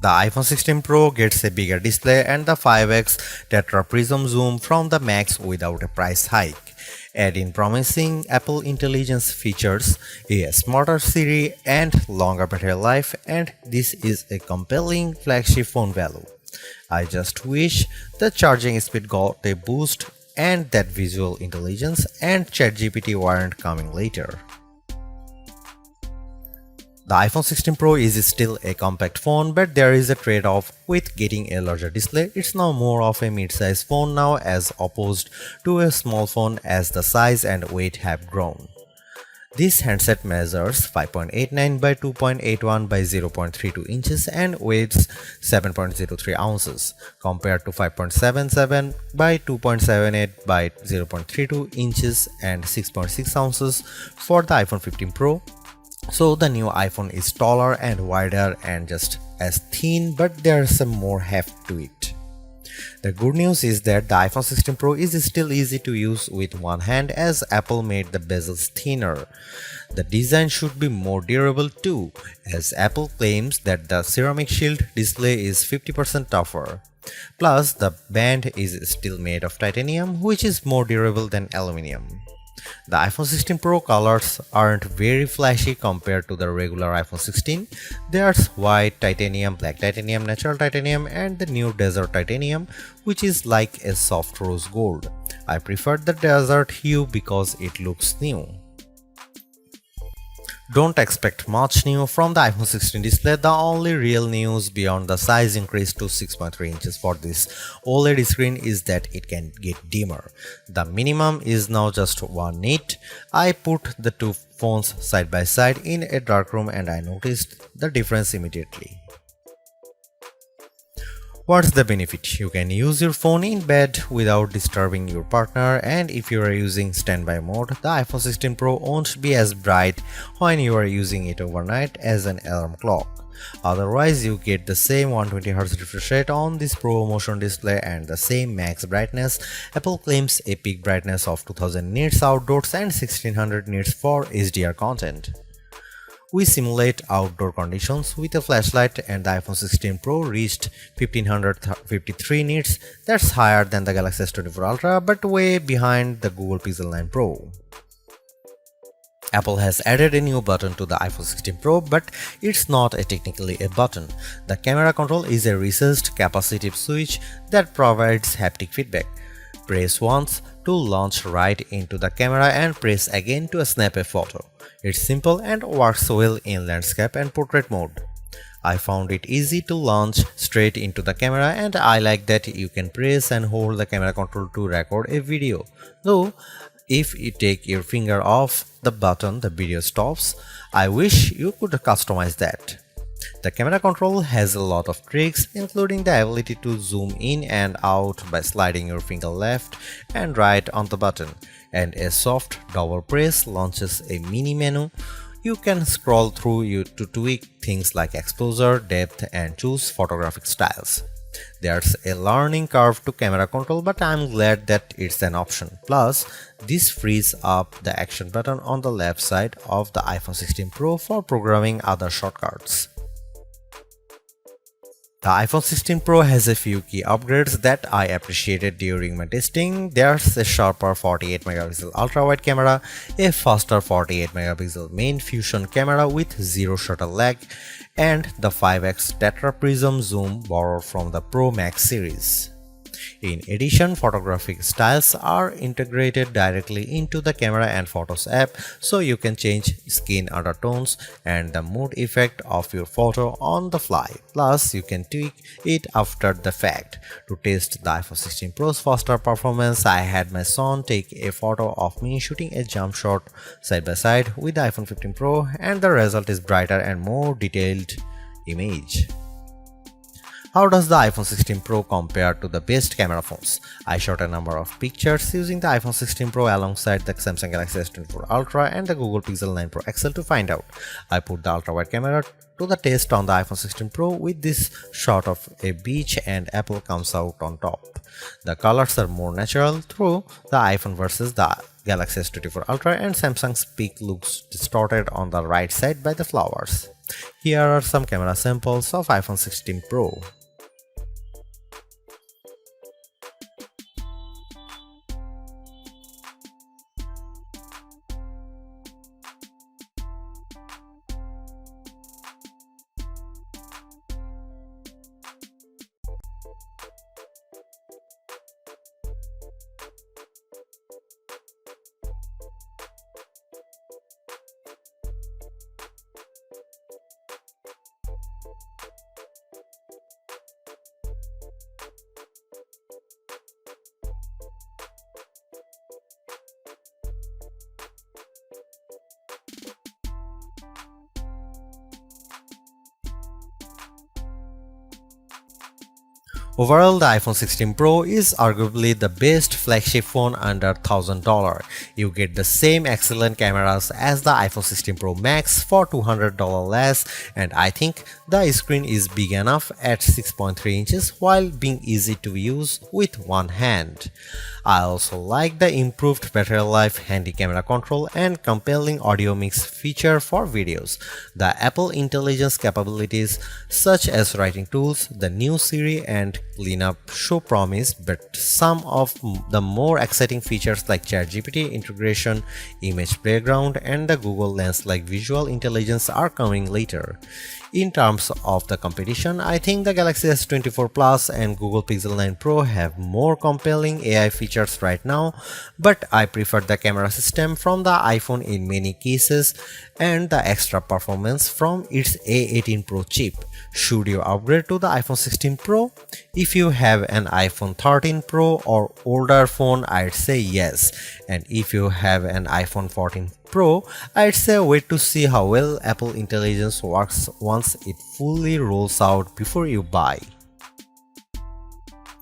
The iPhone 16 Pro gets a bigger display and the 5x tetra prism zoom from the Max without a price hike. Add in promising Apple Intelligence features, a smarter Siri and longer battery life, and this is a compelling flagship phone value. I just wish the charging speed got a boost and that visual intelligence and ChatGPT weren't coming later. The iPhone 16 Pro is still a compact phone, but there is a trade-off with getting a larger display. It's now more of a mid-size phone now as opposed to a small phone as the size and weight have grown. This handset measures 5.89 by 2.81 by 0.32 inches and weighs 7.03 ounces compared to 5.77 by 2.78 by 0.32 inches and 6.6 ounces for the iPhone 15 Pro. So the new iPhone is taller and wider and just as thin, but there's some more heft to it. The good news is that the iPhone 16 Pro is still easy to use with one hand as Apple made the bezels thinner. The design should be more durable too, as Apple claims that the ceramic shield display is 50% tougher. Plus, the band is still made of titanium, which is more durable than aluminum. The iPhone 16 Pro colors aren't very flashy compared to the regular iPhone 16. There's white titanium, black titanium, natural titanium, and the new desert titanium, which is like a soft rose gold. I prefer the desert hue because it looks new. Don't expect much new from the iPhone 16 display. The only real news beyond the size increase to 6.3 inches for this OLED screen is that it can get dimmer. The minimum is now just 1 nit. I put the two phones side by side in a dark room and I noticed the difference immediately. What's the benefit? You can use your phone in bed without disturbing your partner, and if you are using standby mode, the iPhone 16 Pro won't be as bright when you are using it overnight as an alarm clock. Otherwise, you get the same 120Hz refresh rate on this Pro Motion display and the same max brightness. Apple claims a peak brightness of 2000 nits outdoors and 1600 nits for HDR content. We simulate outdoor conditions with a flashlight and the iPhone 16 Pro reached 1553 nits. That's higher than the Galaxy S24 Ultra but way behind the Google Pixel 9 Pro. Apple has added a new button to the iPhone 16 Pro, but it's not technically a button. The camera control is a recessed capacitive switch that provides haptic feedback. Press once to launch right into the camera and press again to snap a photo. It's simple and works well in landscape and portrait mode. I found it easy to launch straight into the camera and I like that you can press and hold the camera control to record a video. Though, if you take your finger off the button, the video stops. I wish you could customize that. The camera control has a lot of tricks, including the ability to zoom in and out by sliding your finger left and right on the button, and a soft double press launches a mini menu. You can scroll through to tweak things like exposure, depth, and choose photographic styles. There's a learning curve to camera control, but I'm glad that it's an option. Plus, this frees up the action button on the left side of the iPhone 16 Pro for programming other shortcuts. The iPhone 16 Pro has a few key upgrades that I appreciated during my testing. There's a sharper 48MP ultra-wide camera, a faster 48MP main fusion camera with zero shutter lag, and the 5x tetra prism zoom borrowed from the Pro Max series. In addition, photographic styles are integrated directly into the Camera and Photos app, so you can change skin undertones and the mood effect of your photo on the fly. Plus, you can tweak it after the fact. To test the iPhone 16 Pro's faster performance, I had my son take a photo of me shooting a jump shot side by side with the iPhone 15 Pro, and the result is brighter and more detailed image. How does the iPhone 16 Pro compare to the best camera phones? I shot a number of pictures using the iPhone 16 Pro alongside the Samsung Galaxy S24 Ultra and the Google Pixel 9 Pro XL to find out. I put the ultra-wide camera to the test on the iPhone 16 Pro with this shot of a beach and Apple comes out on top. The colors are more natural through the iPhone versus the Galaxy S24 Ultra, and Samsung's peak looks distorted on the right side by the flowers. Here are some camera samples of iPhone 16 Pro. Overall, the iPhone 16 Pro is arguably the best flagship phone under $1,000. You get the same excellent cameras as the iPhone 16 Pro Max for $200 less, and I think the screen is big enough at 6.3 inches while being easy to use with one hand. I also like the improved battery life, handy camera control, and compelling audio mix feature for videos. The Apple Intelligence capabilities such as writing tools, the new Siri, and cleanup show promise, but some of the more exciting features like ChatGPT integration, image background, and the Google Lens like visual intelligence are coming later. In terms of the competition, I think the Galaxy S24 Plus and Google Pixel 9 Pro have more compelling AI features right now, but I prefer the camera system from the iPhone in many cases and the extra performance from its A18 Pro chip. Should you upgrade to the iPhone 16 Pro? If you have an iPhone 13 Pro or older phone, I'd say yes. And if you have an iPhone 14 Pro, I'd say wait to see how well Apple Intelligence works once it fully rolls out before you buy.